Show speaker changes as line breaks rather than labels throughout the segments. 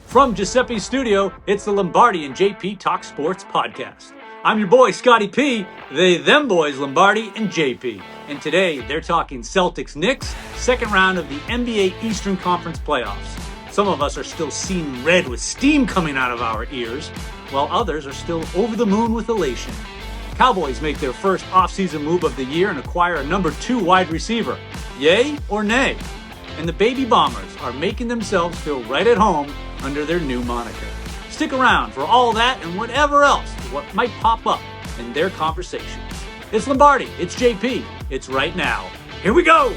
From Giuseppe's studio, it's the Lombardi and JP Talk Sports podcast. I'm your boy, Scotty P, them boys, Lombardi and JP. And today, they're talking Celtics Knicks, second round of the NBA Eastern Conference playoffs. Some of us are still seeing red with steam coming out of our ears, while others are still over the moon with elation. Cowboys make their first offseason move of the year and acquire a number 2 wide receiver. Yay or nay? And the Baby Bombers are making themselves feel right at home under their new moniker. Stick around for all that and whatever else what might pop up in their conversations. It's Lombardi, it's JP, it's right now. Here we go!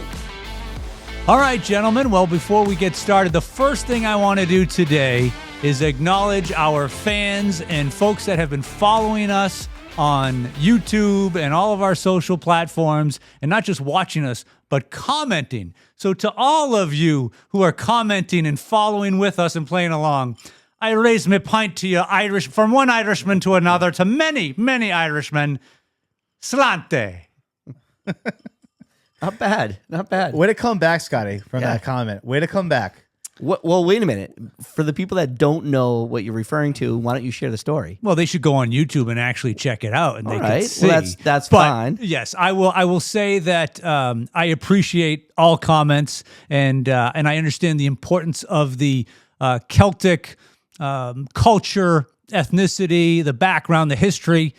All right, gentlemen. Well, before we get started, the first thing I want to do today is acknowledge our fans and folks that have been following us on YouTube and all of our social platforms, and not just watching us, but commenting. So to all of you who are commenting and following with us and playing along, I raise my pint to you, Irish, from one Irishman to another, to many, many Irishmen. Slante.
Not bad. Not bad.
Way to come back, Scotty, from that comment. Way to come back.
Well, wait a minute. For the people that don't know what you're referring to, why don't you share the story?
Well, they should go on YouTube and actually check it out, and
All
they
right.
can see.
Well, that's
But,
fine.
Yes, I will say that I appreciate all comments, and I understand the importance of the Celtic culture, ethnicity, the background, the history.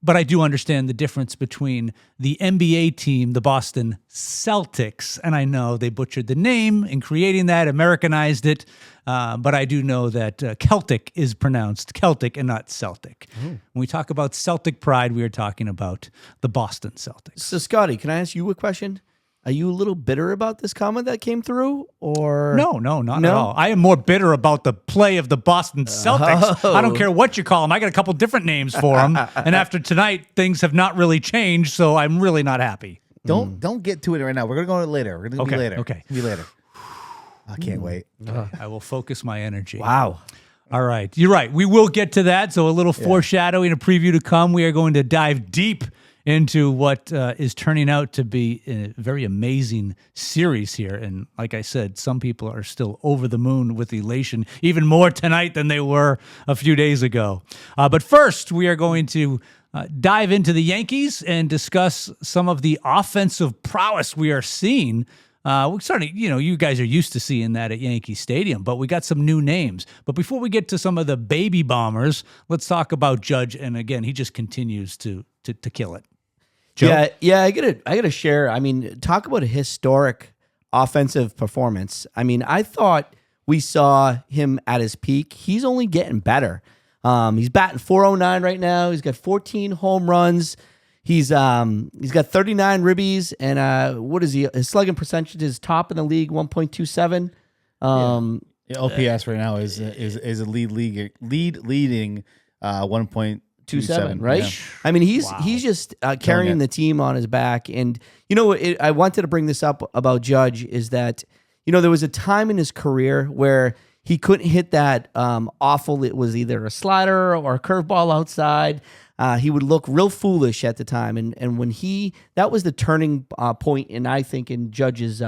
But I do understand the difference between the NBA team, the Boston Celtics, and I know they butchered the name in creating that, Americanized it, but I do know that Celtic is pronounced Celtic and not Celtic. When we talk about Celtic pride, we are talking about the Boston Celtics.
So, Scotty, can I ask you a question? Are you a little bitter about this comment that came through, or
No, not at all. I am more bitter about the play of the Boston Celtics. I don't care what you call them. I got a couple different names for them, and after tonight, things have not really changed, so I'm really not happy.
Don't get to it right now. We're gonna go on it later. We're gonna be later.
Okay.
Be later. I can't wait.
I will focus my energy.
Wow.
All right. You're right. We will get to that. So a little foreshadowing, a preview to come. We are going to dive deep into what is turning out to be a very amazing series here. And like I said, some people are still over the moon with elation, even more tonight than they were a few days ago. But first, we are going to dive into the Yankees and discuss some of the offensive prowess we are seeing. We're starting, you guys are used to seeing that at Yankee Stadium, but we got some new names. But before we get to some of the Baby Bombers, let's talk about Judge. And again, he just continues to kill it. Joe?
Yeah. I gotta share. I mean, talk about a historic offensive performance. I mean, I thought we saw him at his peak. He's only getting better. He's batting .409 right now. He's got 14 home runs. He's got 39 ribbies, and what is he? His slugging percentage is top in the league, 1.27.
OPS right now is a leading 1.27,
right?
Yeah.
I mean, he's just carrying the team on his back. And I wanted to bring this up about Judge is that there was a time in his career where he couldn't hit that awful. It was either a slider or a curveball outside. He would look real foolish at the time, and when that was the turning point, and I think in Judge's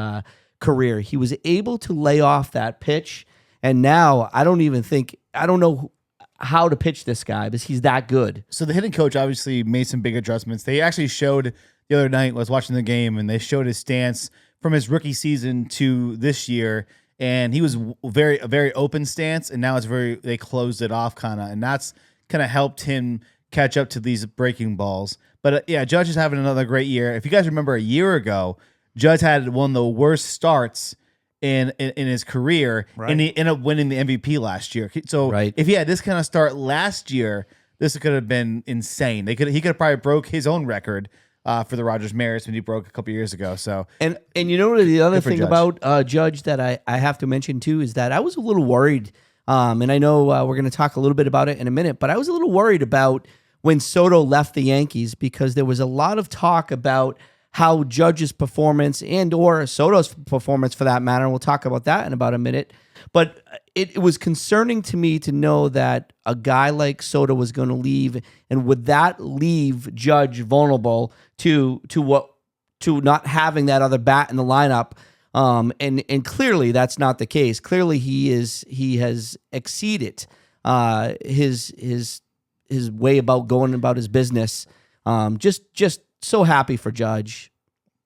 career, he was able to lay off that pitch, and now I don't know how to pitch this guy because he's that good.
So the hitting coach obviously made some big adjustments. They actually showed the other night, I was watching the game, and they showed his stance from his rookie season to this year, and he was a very open stance, and now they closed it off kind of, and that's kind of helped him catch up to these breaking balls. But Judge is having another great year. If you guys remember a year ago, Judge had one of the worst starts in his career, and he ended up winning the MVP last year. So if he had this kind of start last year, this could have been insane. He could have probably broke his own record for the Rogers Maris when he broke a couple years ago. So
and the other thing about Judge that I have to mention too is that I was a little worried, and I know we're going to talk a little bit about it in a minute, but I was a little worried about when Soto left the Yankees because there was a lot of talk about how Judge's performance or Soto's performance for that matter, and we'll talk about that in about a minute, but it was concerning to me to know that a guy like Soto was going to leave, and would that leave Judge vulnerable to not having that other bat in the lineup And clearly that's not the case. Clearly he has exceeded his way about going about his business. Just so happy for Judge.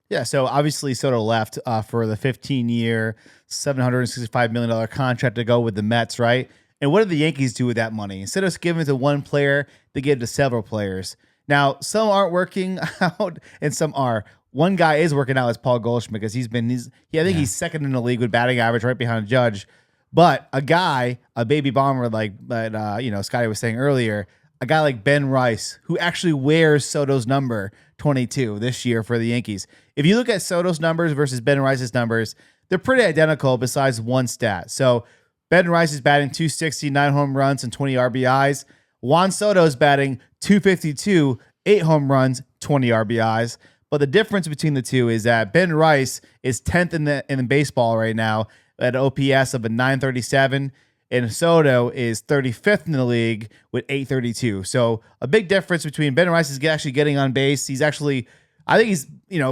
Yeah, so obviously Soto left for the 15-year, $765 million contract to go with the Mets, right? And what did the Yankees do with that money? Instead of giving it to one player, they gave it to several players. Now, some aren't working out and some are. One guy is working out as Paul Goldschmidt because I think he's second in the league with batting average right behind Judge. But a baby bomber like Scotty was saying earlier, a guy like Ben Rice, who actually wears Soto's number 22 this year for the Yankees. If you look at Soto's numbers versus Ben Rice's numbers, they're pretty identical besides one stat. So Ben Rice is batting 260, 9 home runs, and 20 RBIs. Juan Soto is batting 252, 8 home runs, 20 RBIs. But the difference between the two is that Ben Rice is 10th in baseball right now at an OPS of a 937, and Soto is 35th in the league with 832. So a big difference between Ben Rice is actually getting on base. I think he's,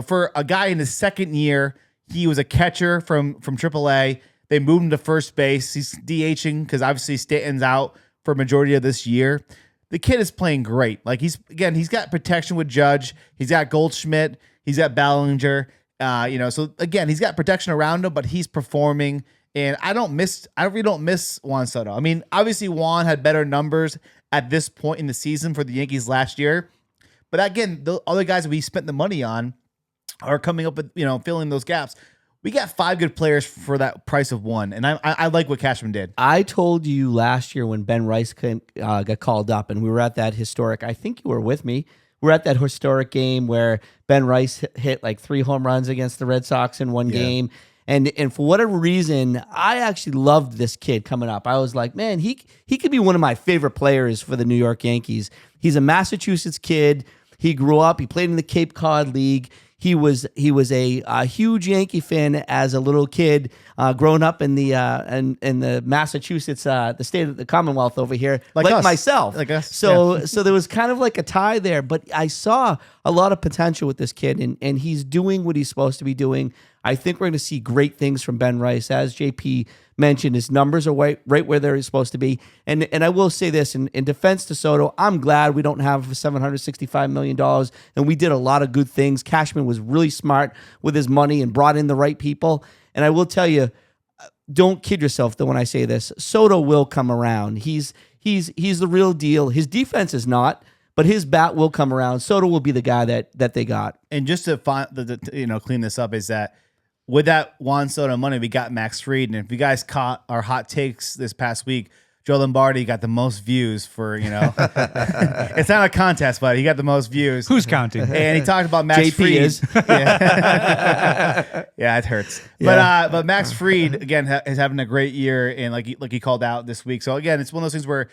for a guy in his second year, he was a catcher from AAA. They moved him to first base. He's DHing because obviously Stanton's out for a majority of this year. The kid is playing great. Like he's got protection with Judge. He's got Goldschmidt. He's got Ballinger. So again, he's got protection around him, but he's performing. And I really don't miss Juan Soto. I mean, obviously Juan had better numbers at this point in the season for the Yankees last year. But again, the other guys that we spent the money on are coming up with, filling those gaps. We got 5 good players for that price of one, and I like what Cashman did.
I told you last year when Ben Rice got called up, and we were at that historic. I think you were with me. We're at that historic game where Ben Rice hit like 3 home runs against the Red Sox in one game, and for whatever reason, I actually loved this kid coming up. I was like, man, he could be one of my favorite players for the New York Yankees. He's a Massachusetts kid. He grew up. He played in the Cape Cod League. He was a huge Yankee fan as a little kid, growing up in the Massachusetts, the state of the Commonwealth over here, like myself.
Like us.
So there was kind of like a tie there, but I saw a lot of potential with this kid, and he's doing what he's supposed to be doing. I think we're going to see great things from Ben Rice. As JP mentioned, his numbers are right where they're supposed to be. And I will say this, in defense to Soto, I'm glad we don't have $765 million, and we did a lot of good things. Cashman was really smart with his money and brought in the right people. And I will tell you, don't kid yourself though when I say this, Soto will come around. He's the real deal. His defense is not, but his bat will come around. Soto will be the guy that they got.
And just to clean this up is that with that Juan Soto money, we got Max Fried. And if you guys caught our hot takes this past week, Joe Lombardi got the most views for, it's not a contest, but he got the most views.
Who's counting?
And he talked about Max
JP
Fried.
is.
Yeah, it hurts. Yeah. But Max Fried, again, is having a great year. And like he called out this week. So again, it's one of those things where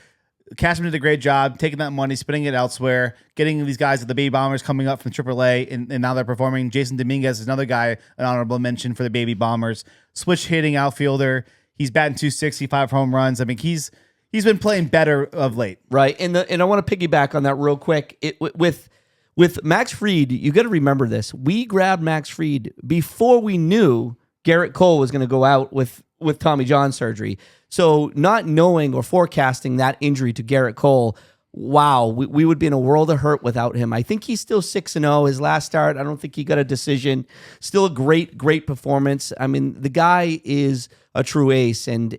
Cashman did a great job taking that money, spending it elsewhere, getting these guys at the Baby Bombers coming up from AAA, and now they're performing. Jason Dominguez is another guy, an honorable mention for the Baby Bombers. Switch hitting outfielder. He's batting 265 home runs. I mean, he's been playing better of late.
Right. And I want to piggyback on that real quick. With Max Fried, you got to remember this. We grabbed Max Fried before we knew Garrett Cole was going to go out with Tommy John surgery. So not knowing or forecasting that injury to Garrett Cole, wow, we would be in a world of hurt without him. I think he's still 6-0. His last start, I don't think he got a decision. Still a great performance. I mean, the guy is a true ace, and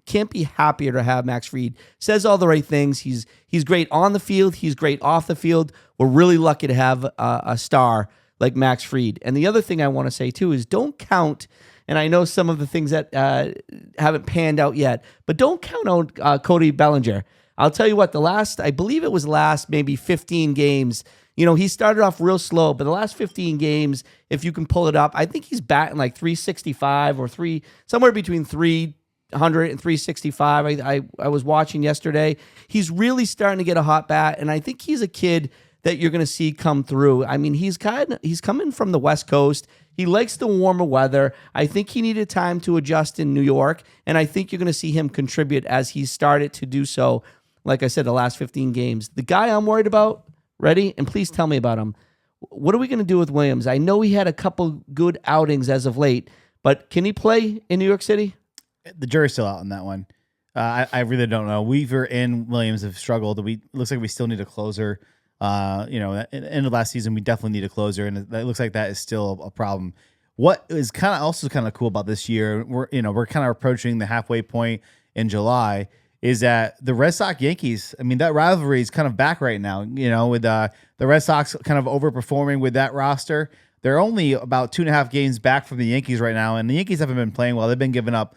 can't be happier to have Max Fried. Says all the right things. He's great on the field. He's great off the field. We're really lucky to have a star like Max Fried. And the other thing I want to say too is don't count. And I know some of the things that haven't panned out yet, but don't count out Cody Bellinger. I'll tell you what, I believe it was last maybe 15 games. He started off real slow, but the last 15 games, if you can pull it up, I think he's batting like 365 or somewhere between 300 and 365. I was watching yesterday. He's really starting to get a hot bat, and I think he's a kid that you're going to see come through. I mean, he's coming from the West Coast. He likes the warmer weather. I think he needed time to adjust in New York, and I think you're going to see him contribute as he started to do so, like I said, the last 15 games. The guy I'm worried about, ready? And please tell me about him. What are we going to do with Williams? I know he had a couple good outings as of late, But can he play in New York City?
The jury's still out on that one. I really don't know. Weaver and Williams have struggled. It looks like we still need a closer. At the end of last season, we definitely need a closer, and it looks like that is still a problem. What is also kind of cool about this year, we're kind of approaching the halfway point in July, is that the Red Sox Yankees, I mean, that rivalry is kind of back right now, with the Red Sox kind of overperforming with that roster. They're only about 2.5 games back from the Yankees right now, and the Yankees haven't been playing well. They've been giving up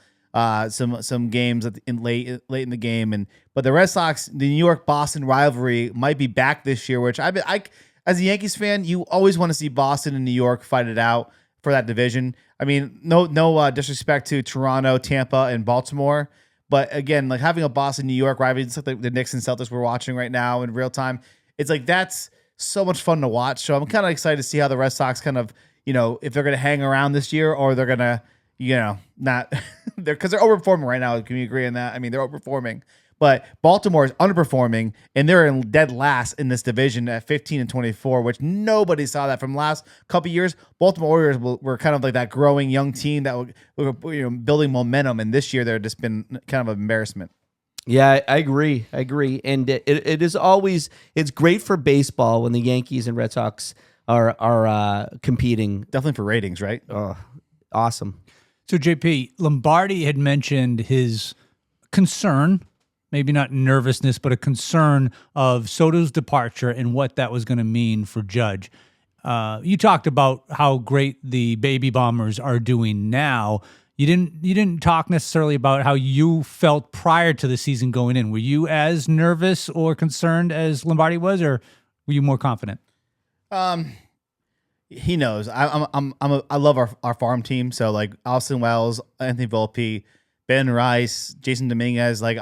some games late in the game, but the Red Sox, the New York Boston rivalry might be back this year, which I as a Yankees fan, you always want to see Boston and New York fight it out for that division. I mean, no disrespect to Toronto, Tampa, and Baltimore, but again, like having a Boston New York rivalry, it's like the Knicks and Celtics we're watching right now in real time. It's like that's so much fun to watch. So I'm kind of excited to see how the Red Sox kind of, if they're going to hang around this year or they're going to, not because they're overperforming right now. Can you agree on that? I mean, they're overperforming, but Baltimore is underperforming and they're in dead last in this division at 15-24, which nobody saw that from last couple of years. Baltimore Orioles were kind of like that growing young team that were building momentum, and this year they're just been kind of an embarrassment.
Yeah, I agree. And it is always, it's great for baseball when the Yankees and Red Sox are competing.
Definitely for ratings, right?
Awesome.
So, JP, Lombardi had mentioned his concern, maybe not nervousness, but a concern of Soto's departure and what that was going to mean for Judge. You talked about how great the Baby Bombers are doing now. You didn't talk necessarily about how you felt prior to the season going in. Were you as nervous or concerned as Lombardi was, or were you more confident?
He knows. I love our farm team. So like Austin Wells, Anthony Volpe, Ben Rice, Jason Dominguez. Like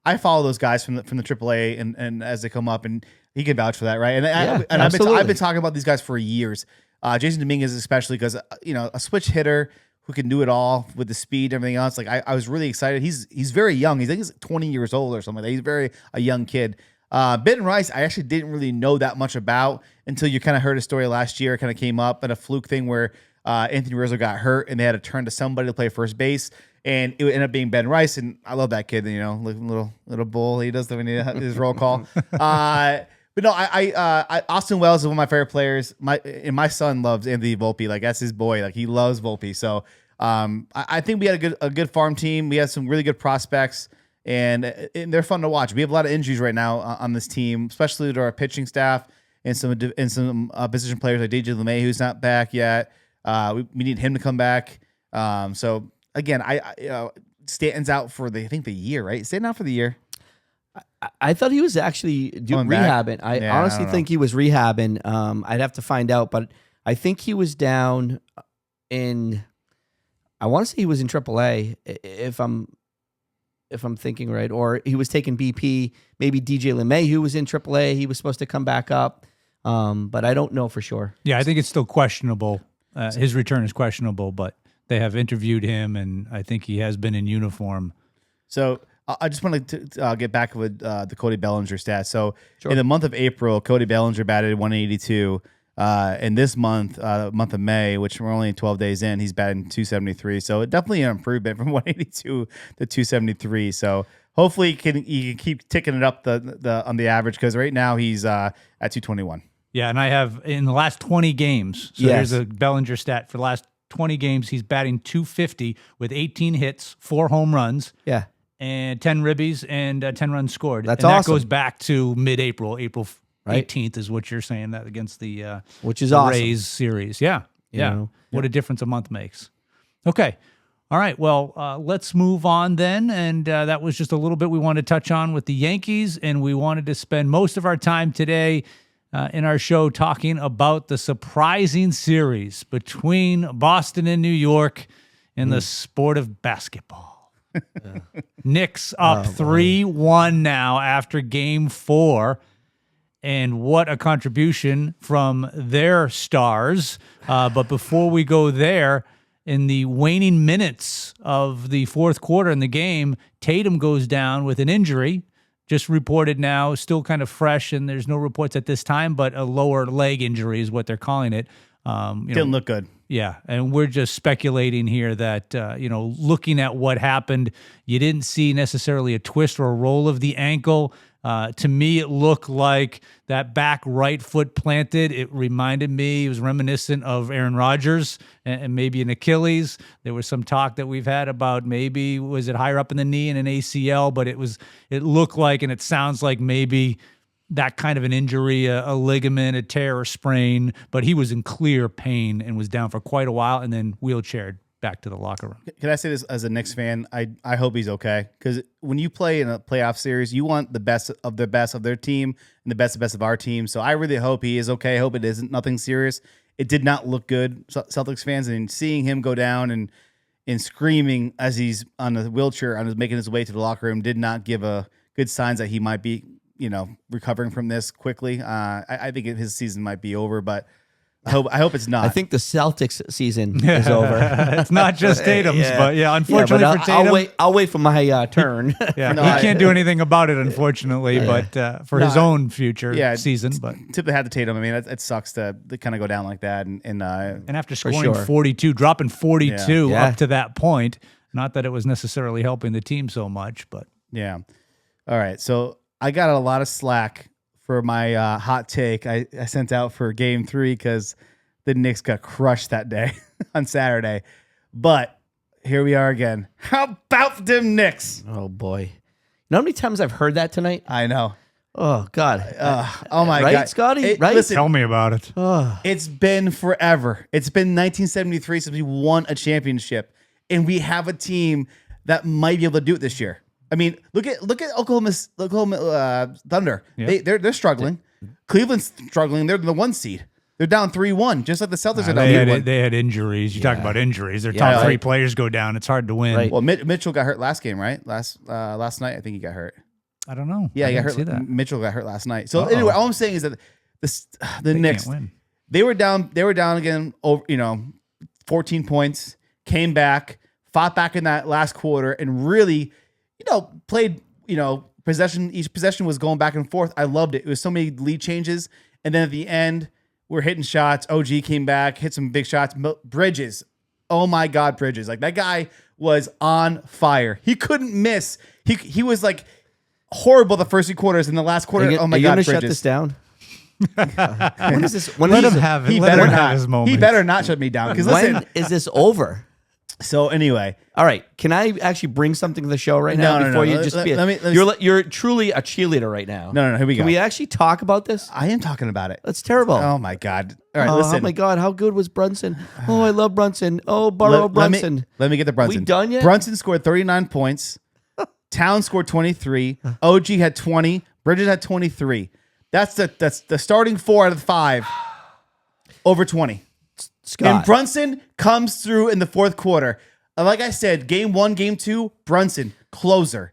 I follow those guys from the AAA and as they come up, and he can vouch for that, right? And I've been talking about these guys for years. Jason Dominguez especially because a switch hitter who can do it all with the speed and everything else. Like I was really excited. He's very young. He's 20 years old or something like that. He's a young kid. Ben Rice, I actually didn't really know that much about until you kind of heard a story last year. It kind of came up at a fluke thing where Anthony Rizzo got hurt and they had to turn to somebody to play first base, and it ended up being Ben Rice. And I love that kid. Little bull. He does his roll call. But no, Austin Wells is one of my favorite players. My son loves Anthony Volpe. Like that's his boy. Like he loves Volpe. So I think we had a good farm team. We had some really good prospects. And they're fun to watch. We have a lot of injuries right now on this team, especially to our pitching staff and some position players like DJ LeMay, who's not back yet. We need him to come back. So again, Stanton's out for the year, right? Stanton out for the year.
I thought he was actually rehabbing. I honestly think he was rehabbing. I'd have to find out, but I think he was down in. I want to say he was in AAA. If I'm thinking right, or he was taking BP, maybe DJ LeMay, who was in AAA, he was supposed to come back up, but I don't know for sure.
Yeah, I think it's still questionable. His return is questionable, but they have interviewed him, and I think he has been in uniform.
So I just wanted to get back with the Cody Bellinger stats. So in the month of April, Cody Bellinger batted 182. And this month, month of May, which we're only 12 days in, he's batting 273. So definitely an improvement from 182 to 273. So hopefully you can keep ticking it up on the average, because right now he's at 221.
Yeah, and I have in the last 20 games. So here's a Bellinger stat for the last 20 games. He's batting 250 with 18 hits, 4 home runs.
Yeah.
And 10 ribbies and 10 runs scored.
That's
awesome.
That
goes back to mid-April, April 18th is what you're saying, that against the
which is awesome.
Rays series. Yeah. What a difference a month makes. Okay. All right. Well, let's move on then. And that was just a little bit we wanted to touch on with the Yankees. And we wanted to spend most of our time today in our show talking about the surprising series between Boston and New York in the sport of basketball. Knicks up 3-1 now after game 4. And what a contribution from their stars. But before we go there, in the waning minutes of the fourth quarter in the game, Tatum goes down with an injury, just reported now, still kind of fresh, and there's no reports at this time, but a lower leg injury is what they're calling it.
Didn't look good.
Yeah, and we're just speculating here that, looking at what happened, you didn't see necessarily a twist or a roll of the ankle. To me, it looked like that back right foot planted. It reminded me, it was reminiscent of Aaron Rodgers and maybe an Achilles. There was some talk that we've had about maybe, was it higher up in the knee and an ACL, but it looked like, and it sounds like maybe that kind of an injury, a ligament, a tear or sprain, but he was in clear pain and was down for quite a while and then wheelchaired back to the locker room.
Can I say this as a Knicks fan? I hope he's okay, because when you play in a playoff series, you want the best of their team and the best of our team. So I really hope he is okay. I hope it isn't nothing serious. It did not look good, Celtics fans, and seeing him go down and screaming as he's on a wheelchair and making his way to the locker room did not give a good signs that he might be, recovering from this quickly. I think his season might be over, but I hope it's not.
I think the Celtics season is over.
It's not just Tatum's, but unfortunately for Tatum.
I'll wait for my turn.
Yeah, he can't do anything about it, unfortunately, but for his own future season. But
tip the hat to Tatum. I mean, it sucks to kind of go down like that. And
after scoring 42, dropping 42
Yeah.
up to that point, not that it was necessarily helping the team so much, but.
Yeah. All right. So I got a lot of slack for my hot take I sent out for Game 3 because the Knicks got crushed that day on Saturday. But here we are again. How about them Knicks?
Oh, boy. You know how many times I've heard that tonight?
I know.
Oh, God.
Oh, my
right,
God.
Scotty? Right?
Listen,
Tell me about it.
it's been forever. It's been 1973 since we won a championship. And we have a team that might be able to do it this year. I mean, look at Oklahoma Thunder.
Yeah.
They're struggling. Cleveland's struggling. They're the 1 seed. They're down 3-1, just like the Celtics are down 3-1.
They had injuries. You talk about injuries. Their top 3 players go down. It's hard to win.
Right.
Well, Mitchell got hurt last game, right? Last night, I think he got hurt.
I don't know.
Yeah,
I
he got
didn't
hurt.
see that.
Mitchell got hurt last night. So anyway, all I'm saying is that the Knicks,
can't win.
they were down again. Over 14 points. Came back, fought back in that last quarter, and really, played. Possession. Each possession was going back and forth. I loved it. It was so many lead changes, and then at the end, we're hitting shots. OG came back, hit some big shots. Bridges, oh my God, Bridges! Like that guy was on fire. He couldn't miss. He was like horrible the first 3 quarters. In the last quarter, oh my God, Bridges!
Shut this down. When is this?
Let him have it.
He
Let
better
him
not.
have his moment.
He better not shut me down. Because listen.
When is this over?
So anyway,
all right. Can I actually bring something to the show right now
No.
you just be?
Let me
You're truly a cheerleader right now.
No. Here we go.
Can we actually talk about this?
I am talking about it.
That's terrible.
Oh my God! All right, listen.
Oh my God, how good was Brunson? Oh, I love Brunson. Oh, Burrow Brunson.
Let me get the Brunson.
We done yet?
Brunson scored 39 points. Towns scored 23. OG had 20. Bridges had 23. That's the starting 4 out of the 5 over 20.
Scott.
And Brunson comes through in the 4th quarter. Like I said, game 1, game 2, Brunson, closer.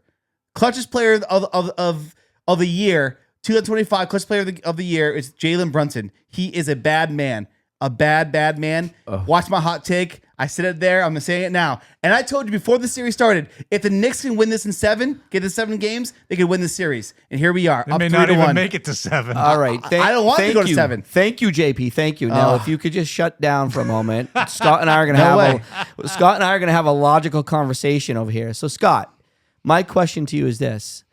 Clutchest player of the year, 2025 clutch player of the year is Jalen Brunson. He is a bad man. A bad man. Watch my hot take. I said it there. I'm saying it now. And I told you before the series started, if the Knicks can win this in 7, get to 7 games, they can win the series. And here we are.
They
up
may
3-1.
not even make it to 7.
All right.
I don't want to go to 7.
Thank you, JP. Thank you. Now, if you could just shut down for a moment, Scott and I are going to have a logical conversation over here. So, Scott, my question to you is this: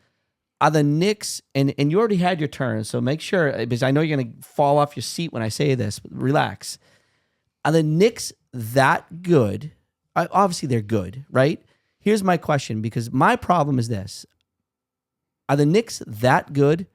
are the Knicks, and you already had your turn, so make sure, because I know you're going to fall off your seat when I say this. But relax. Are the Knicks that good? Obviously, they're good, right? Here's my question, because my problem is this: are the Knicks that good?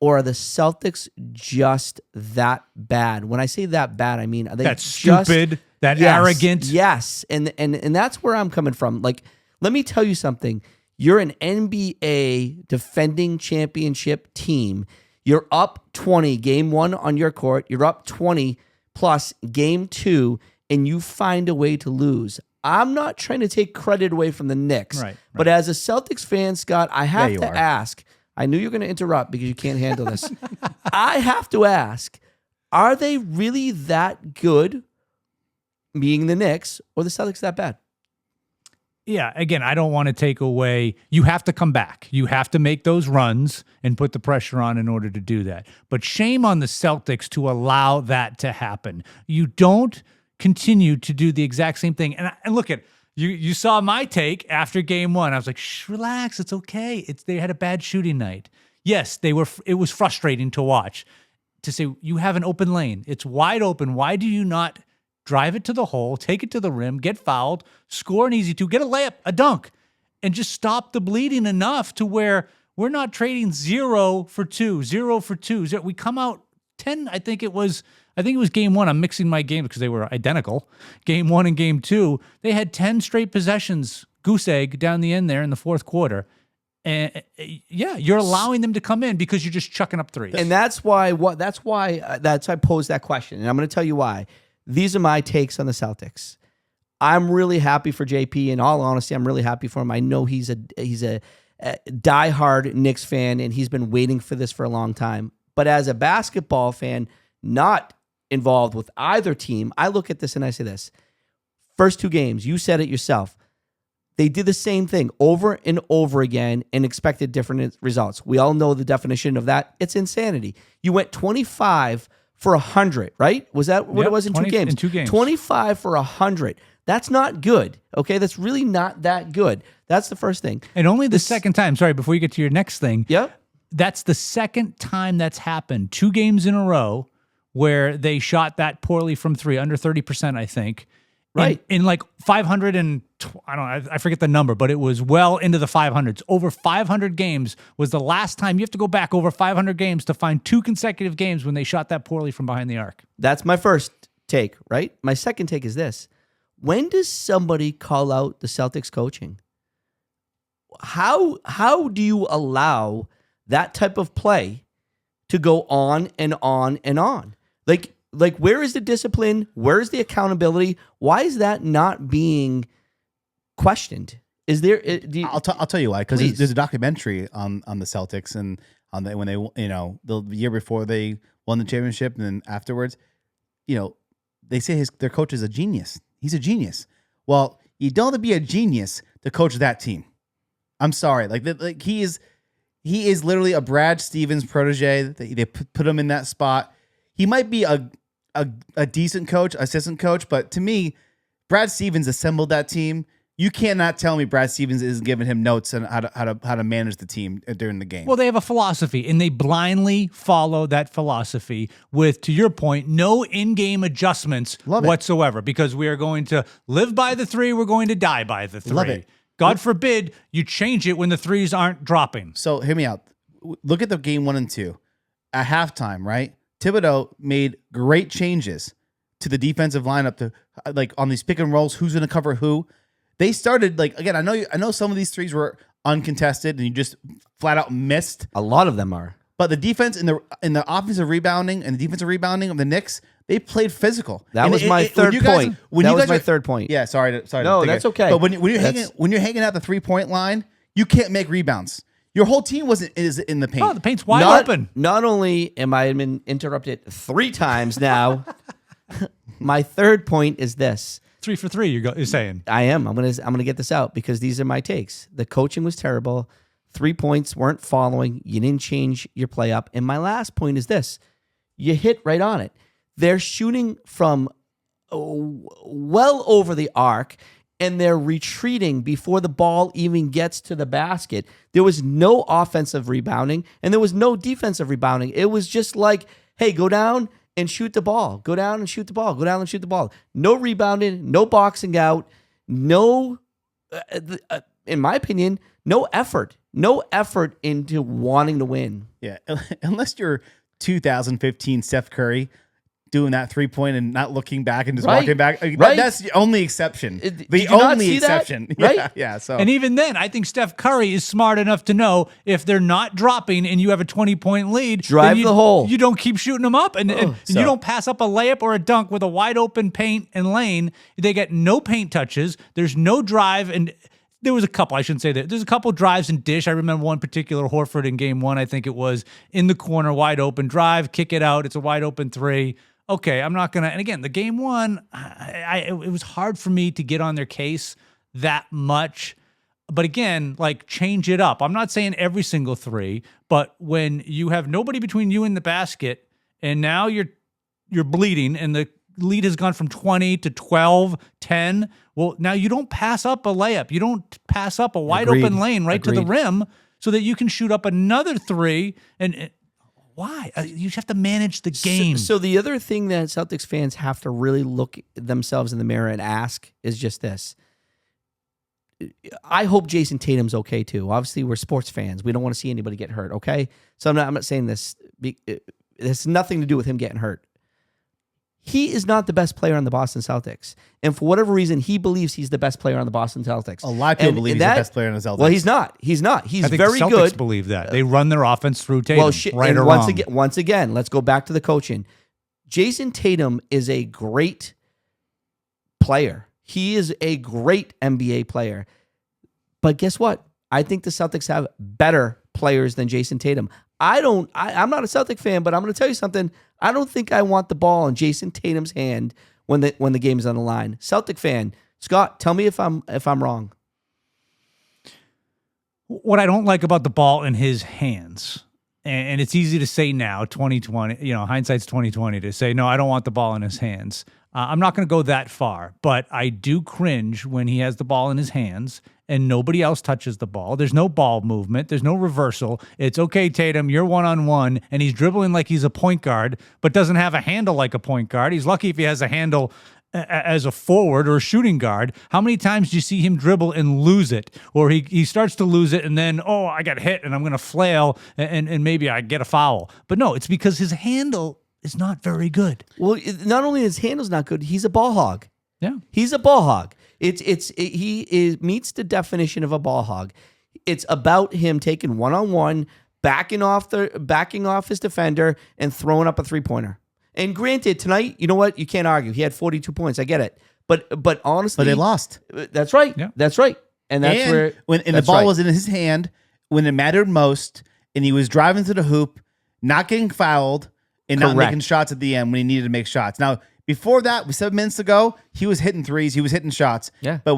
Or are the Celtics just that bad? When I say that bad, I mean, are they
That's stupid, that arrogant.
Yes, and that's where I'm coming from. Like, let me tell you something. You're an NBA defending championship team. You're up 20, game 1 on your court. You're up 20 plus game 2, and you find a way to lose. I'm not trying to take credit away from the Knicks.
Right.
But as a Celtics fan, Scott, I have to
are.
ask. I knew you were going to interrupt because you can't handle this. I have to ask, are they really that good, being the Knicks, or the Celtics that bad?
Yeah, again, I don't want to take away. You have to come back. You have to make those runs and put the pressure on in order to do that. But shame on the Celtics to allow that to happen. You don't continue to do the exact same thing. And look at you saw my take after game one. I was like, shh, relax, it's okay. They had a bad shooting night. Yes, it was frustrating to watch. To say you have an open lane, it's wide open. Why do you not drive it to the hole, take it to the rim, get fouled, score an easy two, get a layup, a dunk, and just stop the bleeding enough to where we're not trading 0 for 2. We come out 10. I think it was game one. I'm mixing my games because they were identical. Game one and game two, they had 10 straight possessions, goose egg down the end there in the fourth quarter. And yeah, you're allowing them to come in because you're just chucking up threes.
And that's why I posed that question. And I'm going to tell you why. These are my takes on the Celtics. I'm really happy for JP. In all honesty, I'm really happy for him. I know he's a diehard Knicks fan, and he's been waiting for this for a long time. But as a basketball fan, not involved with either team, I look at this and I say this. First two games, you said it yourself. They did the same thing over and over again and expected different results. We all know the definition of that. It's insanity. You went 25 for 100, right? Was that what it was in 2 games?
In 2 games.
25 for 100. That's not good, okay? That's really not that good. That's the first thing.
And only the second time, sorry, before you get to your next thing.
Yep.
That's the second time that's happened. 2 games in a row where they shot that poorly from 3, under 30%, I think.
Right.
In like 500 and I forget the number, but it was well into the 500s. Over 500 games was the last time. You have to go back over 500 games to find 2 consecutive games when they shot that poorly from behind the arc.
That's my first take, right? My second take is this. When does somebody call out the Celtics coaching? How do you allow that type of play to go on and on and on? Like, where is the discipline? Where is the accountability? Why is that not being questioned? Is there?
I'll tell you why. Because there's a documentary on the celtics and on when they the year before they won the championship and then afterwards, they say their coach is a genius. He's a genius. Well, you don't have to be a genius to coach that team. I'm sorry. Like he is literally a Brad Stevens protege. They put him in that spot. He might be a decent coach, assistant coach, but to me, Brad Stevens assembled that team. You cannot tell me Brad Stevens isn't giving him notes on how to manage the team during the game.
Well, they have a philosophy, and they blindly follow that philosophy with, to your point, no in-game adjustments whatsoever, because we are going to live by the 3, we're going to die by the 3.
Love it.
God forbid you change it when the 3s aren't dropping.
So hear me out. Look at the game 1 and 2. At halftime, right? Thibodeau made great changes to the defensive lineup to on these pick and rolls. Who's going to cover who? They started again. I know some of these threes were uncontested and you just flat out missed.
A lot of them are.
But the defense in the offensive rebounding and the defensive rebounding of the Knicks, they played physical.
That was my third point. That was my third point.
Yeah, sorry.
No, that's okay.
But when you're hanging out the 3-point line, you can't make rebounds. Your whole team is in the paint.
Oh, the paint's wide open.
Not only am I been interrupted 3 times now, my third point is this.
3 for 3, you're saying.
I am. I'm gonna get this out because these are my takes. The coaching was terrible. 3 points weren't following. You didn't change your play up. And my last point is this. You hit right on it. They're shooting from well over the arc, and they're retreating before the ball even gets to the basket. There was no offensive rebounding, and there was no defensive rebounding. It was just like, hey, go down and shoot the ball. Go down and shoot the ball. Go down and shoot the ball. No rebounding, no boxing out, no, in my opinion, no effort. No effort into wanting to win.
Yeah, unless you're 2015 Steph Curry doing that 3-point and not looking back and just walking back. That's the only exception. The only exception.
Right?
Yeah. So,
and even then, I think Steph Curry is smart enough to know if they're not dropping and you have a 20-point lead,
drive the hole.
You don't keep shooting them up, and you don't pass up a layup or a dunk with a wide open paint and lane. They get no paint touches. There's no drive, and there was a couple. I shouldn't say that. There's a couple drives and dish. I remember one particular Horford in game 1. I think it was in the corner, wide open drive, kick it out. It's a wide open 3. Okay, I'm not going to. And again, the game 1, it was hard for me to get on their case that much. But again, change it up. I'm not saying every single 3, but when you have nobody between you and the basket, and now you're bleeding, and the lead has gone from 20 to 12, 10. Well, now you don't pass up a layup. You don't pass up a wide open lane right to the rim so that you can shoot up another three. And why? You have to manage the game.
So the other thing that Celtics fans have to really look themselves in the mirror and ask is just this. I hope Jayson Tatum's okay too. Obviously, we're sports fans. We don't want to see anybody get hurt, okay? So I'm not saying this. It has nothing to do with him getting hurt. He is not the best player on the Boston Celtics. And for whatever reason, he believes he's the best player on the Boston Celtics.
A lot of people believe he's the best player on the Celtics.
Well, he's not. He's not. He's
I think
very
the Celtics
good.
believe that. They run their offense through Tatum, right or
once
wrong.
Once again, let's go back to the coaching. Jayson Tatum is a great player. He is a great NBA player. But guess what? I think the Celtics have better players than Jayson Tatum. I'm not a Celtic fan, but I'm going to tell you something. I don't think I want the ball in Jayson Tatum's hand when the game is on the line. Celtic fan, Scott, tell me if I'm wrong.
What I don't like about the ball in his hands, and it's easy to say now, 2020, hindsight's 2020, to say, no, I don't want the ball in his hands. I'm not going to go that far, but I do cringe when he has the ball in his hands and nobody else touches the ball. There's no ball movement. There's no reversal. It's okay, Tatum, you're one-on-one, and he's dribbling like he's a point guard, but doesn't have a handle like a point guard. He's lucky if he has a handle as a forward or a shooting guard. How many times do you see him dribble and lose it? Or he starts to lose it and then, I got hit and I'm going to flail and maybe I get a foul. But no, it's because his handle is not very good.
Well, not only his handle's not good, he's a ball hog.
Yeah.
He's a ball hog. He meets the definition of a ball hog. It's about him taking one-on-one, backing off his defender and throwing up a three-pointer. And granted, tonight, you know what? You can't argue. He had 42 points. I get it. But honestly,
but they lost.
That's right.
Yeah.
That's right. And that's where
the ball was in his hand when it mattered most, and he was driving to the hoop, not getting fouled, and not making shots at the end when he needed to make shots. Now, before that, 7 minutes ago, he was hitting threes, he was hitting shots.
Yeah.
But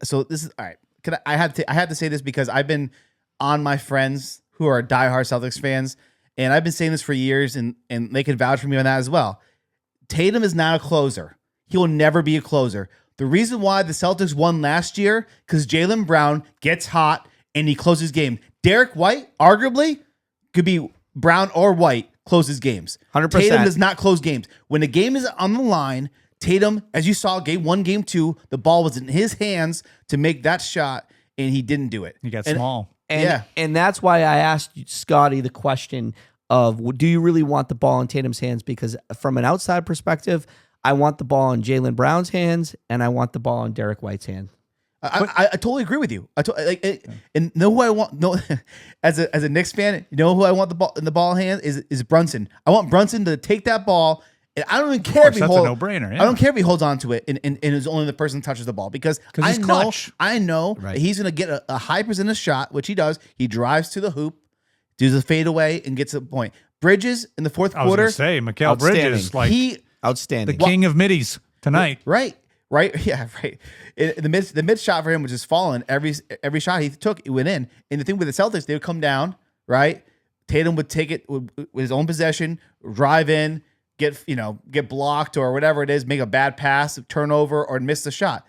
so this is all right. I had to say this because I've been on my friends who are diehard Celtics fans, and I've been saying this for years, and they can vouch for me on that as well. Tatum is not a closer. He will never be a closer. The reason why the Celtics won last year, because Jaylen Brown gets hot and he closes game. Derek White, arguably, could be Brown or White, closes games.
100%.
Tatum does not close games. When the game is on the line, Tatum, as you saw, game 1, game 2, the ball was in his hands to make that shot, and he didn't do it.
He got small.
And that's why I asked Scotty the question of, do you really want the ball in Tatum's hands? Because from an outside perspective, I want the ball in Jaylen Brown's hands, and I want the ball in Derek White's hand.
I totally agree with you. And know who I want. No, as a Knicks fan, you know who I want the ball in hand is Brunson. I want Brunson to take that ball, and I don't even care if he
that's
holds.
a no-brainer. Yeah.
I don't care if he holds on to it, and is only the person touches the ball because
he's clutch.
I know that he's going to get a high percentage shot, which he does. He drives to the hoop, does a fadeaway, and gets a point. Bridges in the fourth
I was
quarter.
going to say, Mikal Bridges,
outstanding.
The king of middies tonight.
Right. Yeah, right. The mid shot for him was just falling. Every shot he took, it went in. And the thing with the Celtics, they would come down, right? Tatum would take it with his own possession, drive in, get blocked or whatever it is, make a bad pass, turnover, or miss the shot.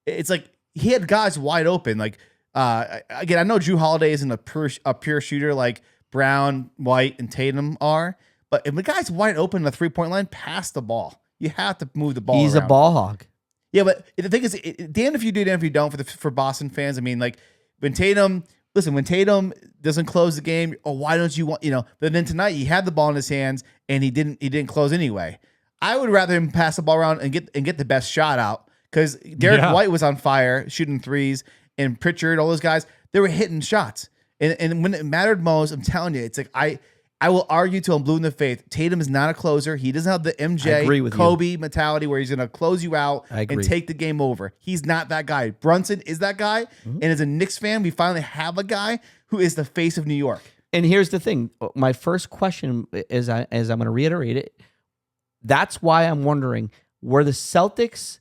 It's like he had guys wide open. Like again, I know Jrue Holiday isn't a pure shooter like Brown, White, and Tatum are, but if the guy's wide open in the 3-point line, pass the ball. You have to move the ball.
He's
around.
a ball hog.
Yeah, but the thing is, damn if you do, damn if you don't. For Boston fans, I mean, like when Tatum doesn't close the game, why don't you want? But then tonight he had the ball in his hands and he didn't close anyway. I would rather him pass the ball around and get the best shot out because Derek White was on fire shooting threes, and Pritchard, all those guys, they were hitting shots. And when it mattered most, I'm telling you, it's like I will argue till I'm blue in the face. Tatum is not a closer. He doesn't have the MJ, Kobe mentality where he's going to close you out and take the game over. He's not that guy. Brunson is that guy. Mm-hmm. And as a Knicks fan, we finally have a guy who is the face of New York.
And here's the thing. My first question is, as I'm going to reiterate it, that's why I'm wondering, were the Celtics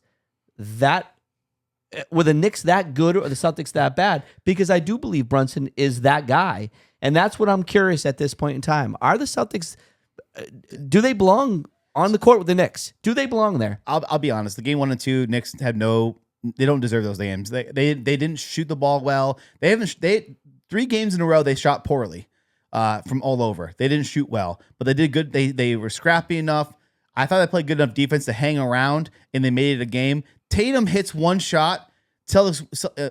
were the Knicks that good or the Celtics that bad? Because I do believe Brunson is that guy. And that's what I'm curious at this point in time. Are the Celtics, do they belong on the court with the Knicks. Do they belong there?
I'll be honest. The game 1 and 2, Knicks had they don't deserve those games. They didn't shoot the ball well. They 3 games in a row they shot poorly from all over. They didn't shoot well, but they did good. They were scrappy enough. I thought they played good enough defense to hang around, and they made it a game. Tatum hits one shot.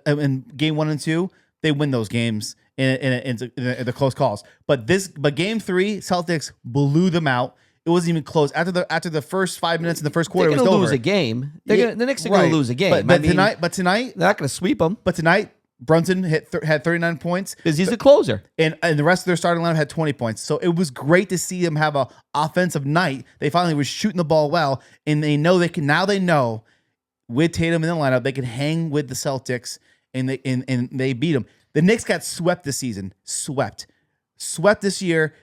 In game 1 and 2, they win those games in the close calls. But game 3, Celtics blew them out. It wasn't even close. After the first 5 minutes in the first quarter,
They're
it was
going to
over.
lose a game. The Knicks are going to lose a game.
But tonight, they're
not going to sweep them.
But tonight, Brunson had 39 points
because he's a closer,
and the rest of their starting lineup had 20 points. So it was great to see them have a offensive night. They finally were shooting the ball well, and they know they can. Now they know with Tatum in the lineup, they can hang with the Celtics, and they beat them. The Knicks got swept this season. Swept this year.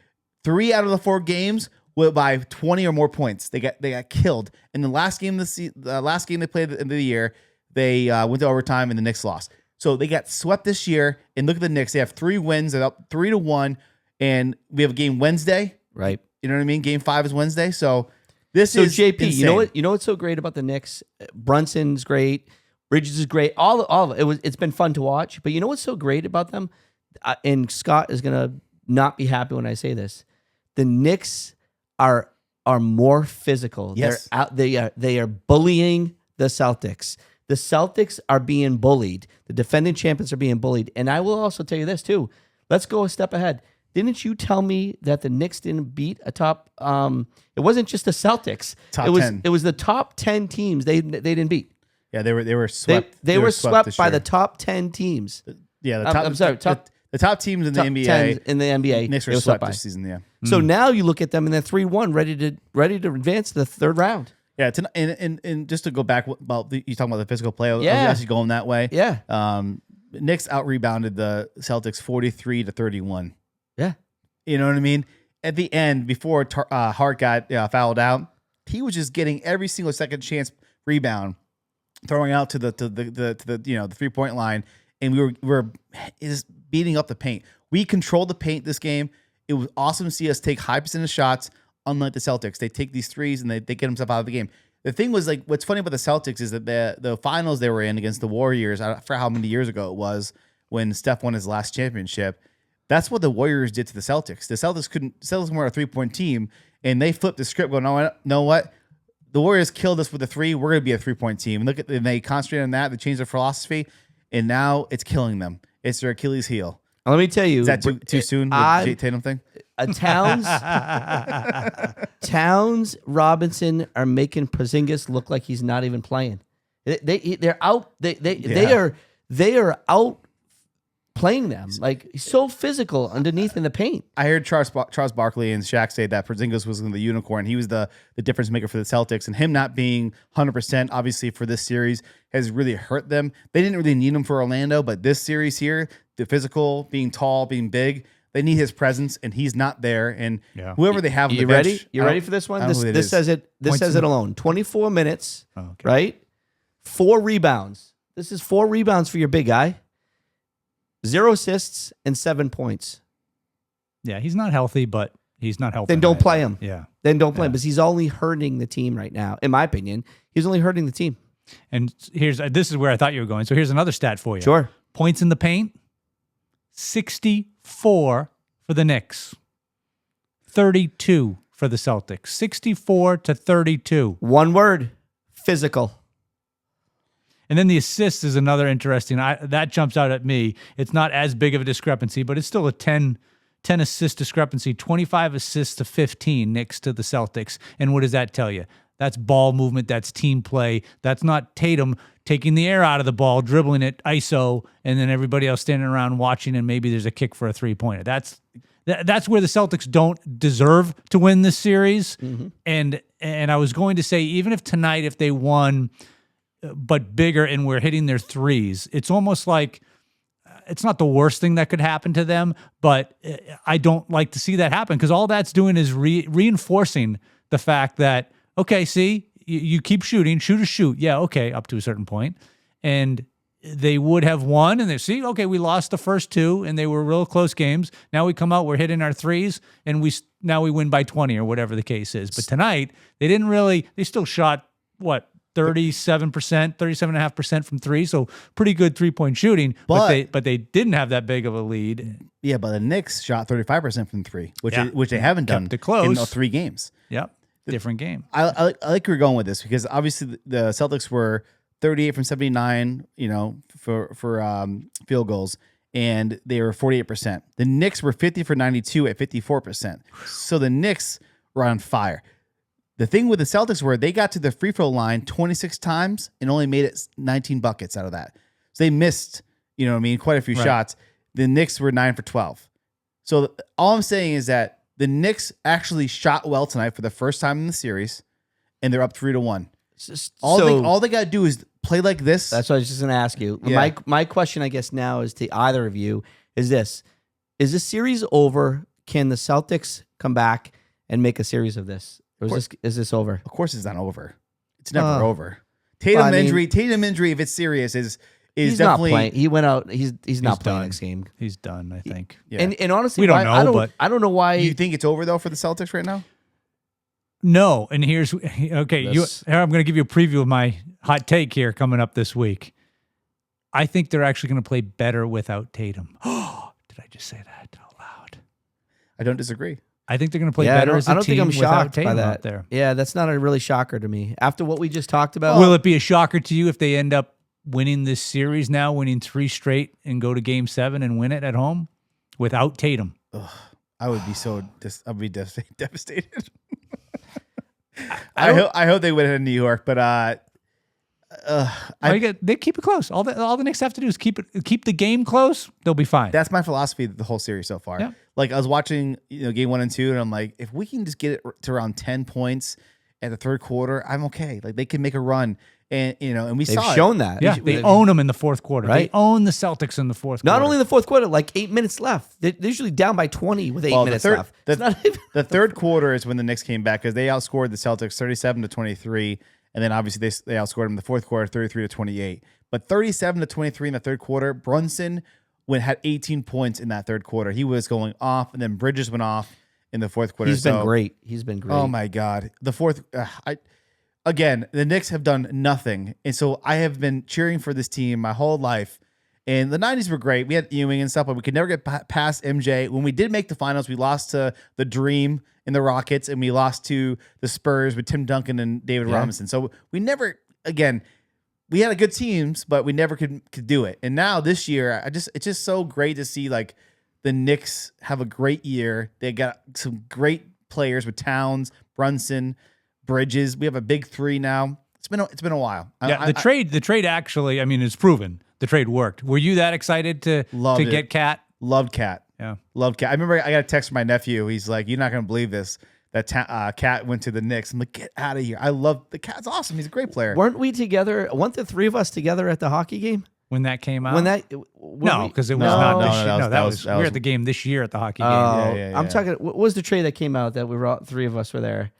3 out of the 4 games were by 20 or more points. They got killed in the last game. The last game they played at the end of the year, they went to overtime, and the Knicks lost. So they got swept this year. And look at the Knicks. They have 3 wins. They're up 3-1, and we have a game Wednesday.
Right.
You know what I mean? Game 5 is Wednesday. So this
so
is
JP.
insane.
You know what's so great about the Knicks? Brunson's great. Bridges is great. All of it. It's been fun to watch. But you know what's so great about them? And Scott is gonna not be happy when I say this. The Knicks are more physical.
Yes.
They are bullying the Celtics. The Celtics are being bullied. The defending champions are being bullied. And I will also tell you this too. Let's go a step ahead. Didn't you tell me that the Knicks didn't beat a top? It wasn't just the Celtics.
Top 10.
It was the top 10 teams they didn't beat.
Yeah, they were swept.
They were swept
this
by
year.
the top 10 teams.
Yeah, the top.
I'm sorry,
the top teams in the
top
NBA.
10 in the NBA.
Knicks
they
were swept
by.
this season. Yeah.
So now you look at them and they're 3-1, ready to advance to the third round.
Yeah, and just to go back about you talking about the physical play, I was
Yeah.
actually going that way.
Yeah.
Knicks out rebounded the Celtics 43-31.
Yeah.
You know what I mean? At the end, before Hart got fouled out, he was just getting every single second chance rebound, throwing out to the 3-point line, and we were just beating up the paint. We controlled the paint this game. It was awesome to see us take high percentage shots. Unlike the Celtics, they take these threes and they get themselves out of the game. The thing was, like, what's funny about the Celtics is that the finals they were in against the Warriors, I forgot how many years ago it was when Steph won his last championship. That's what the Warriors did to the Celtics. The Celtics weren't a 3-point team, and they flipped the script. Going, know what? The Warriors killed us with a 3. We're going to be a 3-point team. And they concentrated on that. They changed their philosophy, and now it's killing them. It's their Achilles heel.
Let me tell you.
Is that too soon? With the Tatum thing?
Towns, Robinson are making Porzingis look like he's not even playing. They're out. They are out playing them. Like, he's so physical underneath in the paint.
I heard Charles Barkley and Shaq say that Porzingis was the unicorn. He was the difference maker for the Celtics, and him not being 100% obviously for this series has really hurt them. They didn't really need him for Orlando, but this series here, the physical, being tall, being big, they need his presence, and he's not there. And whoever they have on the bench,
ready? You ready for this one? This says it. This
Points
says it alone. 24 minutes, right? 4 rebounds. This is 4 rebounds for your big guy. 0 assists and 7 points.
Yeah, he's not healthy, but he's not healthy.
Then don't play him.
Yeah.
Then don't play him, because he's only hurting the team right now. In my opinion, he's only hurting the team.
And this is where I thought you were going. So here's another stat for you.
Sure.
Points in the paint, 64 for the Knicks, 32 for the Celtics, 64-32.
One word: physical.
And then the assists is another interesting. That jumps out at me. It's not as big of a discrepancy, but it's still a 10 assist discrepancy. 25 assists to 15 Knicks to the Celtics. And what does that tell you? That's ball movement. That's team play. That's not Tatum taking the air out of the ball, dribbling it ISO, and then everybody else standing around watching, and maybe there's a kick for a 3-pointer. That's where the Celtics don't deserve to win this series. Mm-hmm. And I was going to say, even if tonight, if they won, but bigger, and we're hitting their threes, it's almost like it's not the worst thing that could happen to them, but I don't like to see that happen, because all that's doing is reinforcing the fact that, okay, see, you keep shooting, shoot. Yeah, okay, up to a certain point. And they would have won, and they see, okay, we lost the first two, and they were real close games. Now we come out, we're hitting our threes, and now we win by 20 or whatever the case is. But tonight, they still shot, 37%, 37.5% from three, so pretty good three-point shooting, but they didn't have that big of a lead.
Yeah, but the Knicks shot 35% from three, which they haven't done in the 3 games.
Yep, different game.
I like where you're going with this because obviously the Celtics were 38 from 79, for field goals, and they were 48%. The Knicks were 50 for 92 at 54%. So the Knicks were on fire. The thing with the Celtics were they got to the free throw line 26 times and only made it 19 buckets out of that. So they missed, quite a few shots. The Knicks were 9 for 12. So all I'm saying is that the Knicks actually shot well tonight for the first time in the series, and they're up 3-1. All they got to do is play like this.
That's what I was just going to ask you. Yeah. My question, I guess, now is to either of you is this series over? Can the Celtics come back and make a series of this? Or is this over?
Of course it's not over. It's never over. Tatum injury, if it's serious, is
he's
definitely
not playing. He went out. He's not playing next game.
He's done, I think.
Yeah. And honestly,
we don't know,
I don't know why.
You think it's over though for the Celtics right now?
No, and here's okay. I'm going to give you a preview of my hot take here coming up this week. I think they're actually going to play better without Tatum. Oh, did I just say that out loud?
I don't disagree.
I think they're going to play better as a team. I don't think I'm shocked
by that.
Out there.
Yeah, that's not a really shocker to me. After what we just talked about,
will it be a shocker to you if they end up winning this series now, winning 3 straight, and go to Game 7 and win it at home without Tatum?
Ugh, I would be I'd be devastated. I hope they win it in New York, but
they keep it close. All the Knicks have to do is keep the game close. They'll be fine.
That's my philosophy the whole series so far. Yeah. Like I was watching, game 1 and 2, and I'm like, if we can just get it to around 10 points at the third quarter, I'm okay. Like they can make a run, and and
they've shown that.
Yeah, they own them in the fourth quarter.
Right?
They own the Celtics in the fourth quarter.
Not only in the fourth quarter, like 8 minutes left. They're usually down by 20 with 8 minutes left.
The third quarter is when the Knicks came back because they outscored the Celtics 37-23. And then obviously they outscored him in the fourth quarter, 33-28. But 37-23 in the third quarter, Brunson had 18 points in that third quarter. He was going off, and then Bridges went off in the fourth quarter.
He's been great.
Oh my God, the fourth. Again, the Knicks have done nothing, and so I have been cheering for this team my whole life. And the 90s were great. We had Ewing and stuff, but we could never get past MJ. When we did make the finals, we lost to the Dream in the Rockets, and we lost to the Spurs with Tim Duncan and David Robinson. So we never, again, we had a good teams, but we never could do it. And now this year, it's just so great to see like the Knicks have a great year. They got some great players with Towns, Brunson, Bridges. We have a big 3 now. It's been a while.
Yeah, the trade actually, I mean, it's proven. The trade worked. Were you that excited to get Cat?
Loved Cat. Yeah. Loved Cat. I remember I got a text from my nephew. He's like, you're not going to believe this, that Cat went to the Knicks. I'm like, get out of here. I love the Cat's awesome. He's a great player.
Weren't we together? Weren't the 3 of us together at the hockey game?
When that came out?
No,
because it was not this year. That was we were at the game this year at the hockey game.
Yeah. I'm talking, what was the trade that came out that we were all 3 of us were there?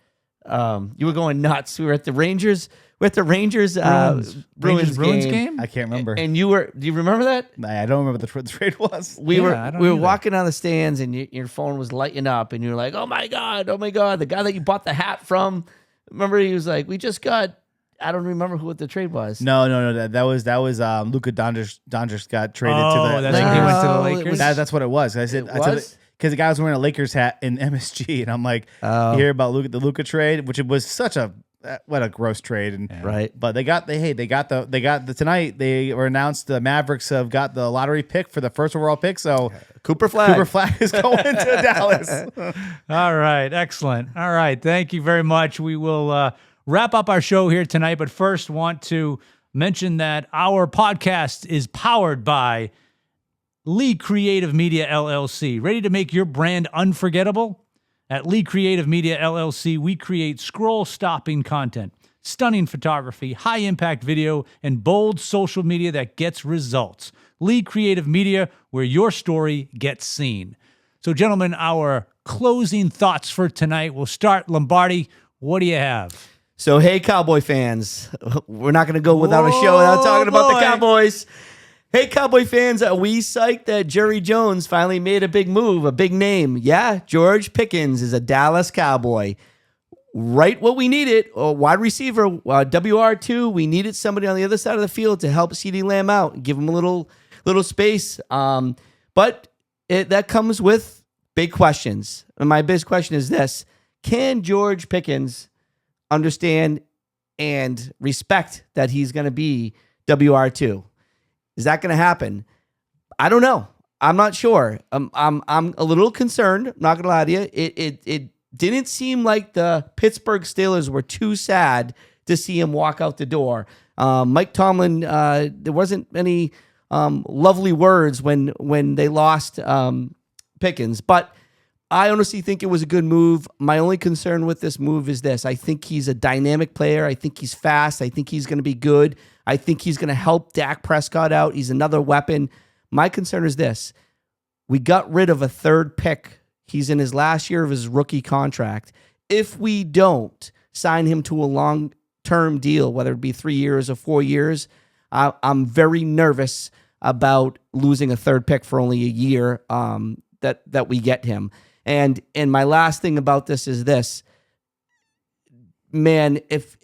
You were going nuts. We were at the Rangers. We're at the Rangers Bruins game.
I can't remember.
And you were? Do you remember that?
I don't remember what the trade was.
We were walking down the stands, and your phone was lighting up, and you were like, "Oh my god, the guy that you bought the hat from." Remember, he was like, "We just got." I don't remember what the trade was.
No. That was Luka Doncic got traded to the.
He went to the Lakers.
That's what it was. I said because the guy was wearing a Lakers hat in MSG, and I'm like, you hear about the Luka trade, which it was such a. What a gross trade, and
right.
But they got tonight. They were announced the Mavericks have got the lottery pick for the first overall pick. So
Cooper Flag
is going to Dallas.
All right, excellent. All right, thank you very much. We will wrap up our show here tonight, but first want to mention that our podcast is powered by Lee Creative Media LLC. Ready to make your brand unforgettable? At Lee Creative Media LLC, we create scroll-stopping content, stunning photography, high-impact video, and bold social media that gets results. Lee Creative Media, where your story gets seen. So, gentlemen, our closing thoughts for tonight. We'll start. Lombardi, what do you have?
So, hey, Cowboy fans, we're not going to go without a show without talking about the Cowboys. Hey, Cowboy fans, are we psyched that Jerry Jones finally made a big move, a big name? Yeah, George Pickens is a Dallas Cowboy. Right what we needed, a wide receiver, WR2. We needed somebody on the other side of the field to help CeeDee Lamb out and give him a little space. But that comes with big questions. And my biggest question is this. Can George Pickens understand and respect that he's going to be WR2? Is that going to happen? I don't know. I'm not sure. I'm a little concerned. I'm not going to lie to you. It didn't seem like the Pittsburgh Steelers were too sad to see him walk out the door. Mike Tomlin, there wasn't any lovely words when they lost Pickens, but I honestly think it was a good move. My only concern with this move is this. I think he's a dynamic player. I think he's fast. I think he's going to be good. I think he's going to help Dak Prescott out. He's another weapon. My concern is this. We got rid of a third pick. He's in his last year of his rookie contract. If we don't sign him to a long-term deal, whether it be 3 years or 4 years, I'm very nervous about losing a third pick for only a year that we get him. And my last thing about this is this. Man, if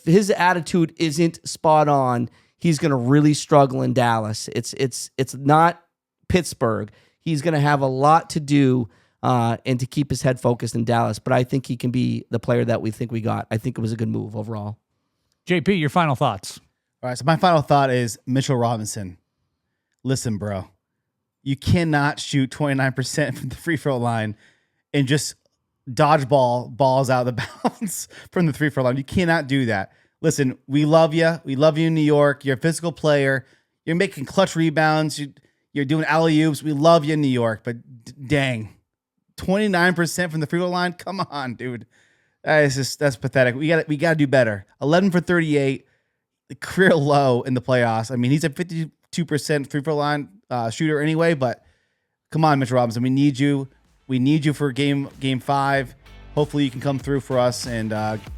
his attitude isn't spot on, he's going to really struggle in Dallas. It's not Pittsburgh. He's going to have a lot to do and to keep his head focused in Dallas. But I think he can be the player that we think we got. I think it was a good move overall.
JP, your final thoughts.
All right, so my final thought is Mitchell Robinson. Listen, bro, you cannot shoot 29% from the free throw line and just dodgeball balls out of the bounds from the free throw line. You cannot do that. Listen, we love you. We love you in New York. You're a physical player. You're making clutch rebounds. You're doing alley-oops. We love you in New York, but dang, 29% from the free throw line. Come on, dude. That's pathetic. We got to do better. 11 for 38, career low in the playoffs. I mean, he's a 52% free throw line shooter anyway, but come on, Mitchell Robinson. We need you. We need you for game 5. Hopefully you can come through for us and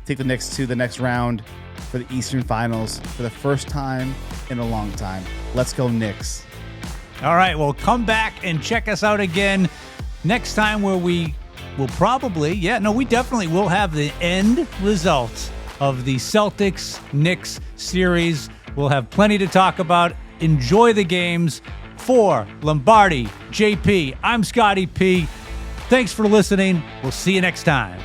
take the Knicks to the next round for the Eastern Finals for the first time in a long time. Let's go Knicks.
All right, well, come back and check us out again next time where we will probably, we definitely will have the end result of the Celtics-Knicks series. We'll have plenty to talk about. Enjoy the games. For Lombardi, JP, I'm Scotty P. Thanks for listening. We'll see you next time.